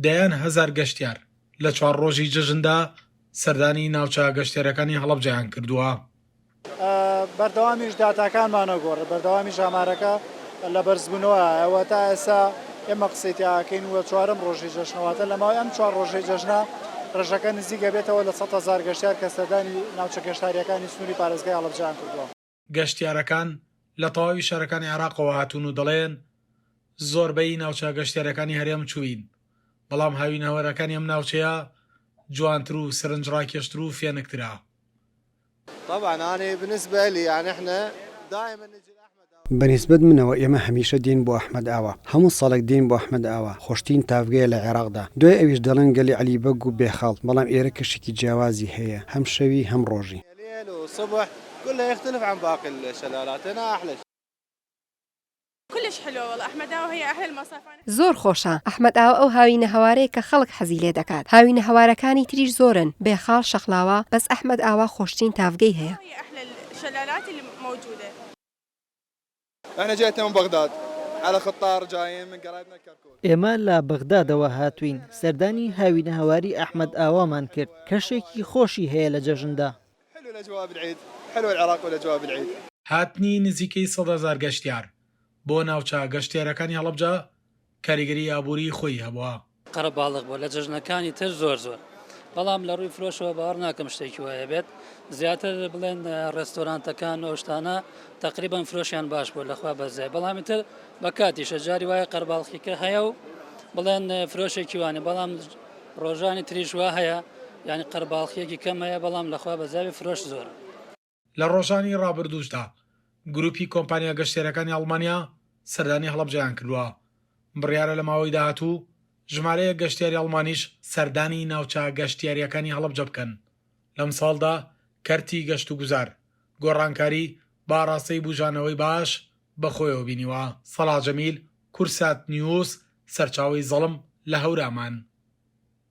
دەیان هەزار گەشتیار لە 4 ڕۆژی جەژندا سەردانی ناوچە گەشتیارەکانی هەڵەبجەیان کردووە. بەردەوامیش داتاکانمانە گۆڕ بەردەوامی ژامارەکە لە بەرزبوونەوە ئەوە تا ئێستا ئێمە قسەیتیاکەین وە 4م ڕۆژی جەژنەوەتە لەماوەی ئەم 4 ڕۆژەی جەژنە ڕێژەکە نزیکە بێتەوە لە 100,000 گەشتیار کە سەردانی ناوچە گەشتاریەکانی سنووری پارێزگای هەڵەبجەیان کردووە. گەشتیارەکان لە تەواوی شارەکانی عێراقەوە هاتوون و دەڵێن زۆربەی ناوچە گەشتیارەکانی هەرێم چووین، بەڵام هاوینەوەرەکانی ئەم ناوچەیە جوانتر و سەرنجڕاکێشتر و فێنکترا. طبعا أنا بالنسبة لي يعني إحنا دائما نجي بەنسبەت منەوە ئێمە هەمیشە دین بۆ ئەحمەد ئاوا، هەموو ساڵێک دین بۆ ئەحمەد ئاوا، خۆشترین تافگەیە لە عێراقدا. دوای ئەویش دەڵێن گەلی عەلیبەگ و بێخاڵ، بەڵام ئێرە کەشێکی جیاوازی هەیە، هەم شەوی هەم ڕۆژی. ليل وصبح كله يختلف عن باقي الشلالات. أنا أحلى كلش حلوة والله أحمد آوا هي أحلى المصايف. زۆر خۆشە. ئەحمەد ئاوا ئەو هاوینە هەوارەیە کە خەڵک حەزی لێ دەکات. هاوینە هەوارەکانی تریش زۆرن، بێخاڵ شەقلاوە، بەس ئەحمەد ئاوا خۆشترین تافگەی هەیە. هي أحلى الشلالات اللي موجودة. احنا جيتنا من بغداد على خطار جايين من قرايبنا كركوك. ئێمە لە بەغدادەوە هاتوین، سەردانی هاوینە هەواری ئەحمەد ئاوامان کرد، کەشێکی خۆشی هەیە لە جەژندا. حلو الأجواء بالعيد، حلو العراق والأجواء بالعيد. هاتنی نزیکەی 100,000 گەشتیار بۆ ناوچە گەشتیارەکانی هەڵەبجە کاریگەری ئابووری خۆی هەبووە. قەرە باڵغ بۆ لە جەژنەکانی تر زۆر بەڵام لە ڕووی فرۆشەوە باوەڕ ناکەم شتێکی وایە بێت، زیاتر بڵێن ڕێستۆرانتەکان ئەو شتانە تقریبان فرۆشیان باش بوو لەخوا بەزای، بەڵامی تر بە کاتیشە جاری وایە قەرباڵغیکە هەیە و بڵێن فرۆشێکی وانێ، بەڵام ڕۆژانی تریش وا هەیە یعنی قەرباڵغیەکی کەم هەیە، بەڵام لەخوا بەزاوی فرۆش زۆر. لە ڕۆژانی ڕابردووشدا گروپی کۆمپانیا گەشتیارەکانی ئەڵمانیا سەردانی هەڵەبجەیان کردووە. بڕیارە لە ماوەی داهاتوو ژمارەیە گەشتیاری ئەڵمانیش سەردانی ناوچە گەشتیاریەکانی هەڵەبجە بکەن. لەم ساڵدا کەرتی گەشت و گوزار گۆڕانکاری با ڕاستەی بوژانەوەی باش بەخۆیەوە بینیوە. سەڵاح جەمیل، کورسات نیوز، سەرچاوەی زەڵم لە هەورامان.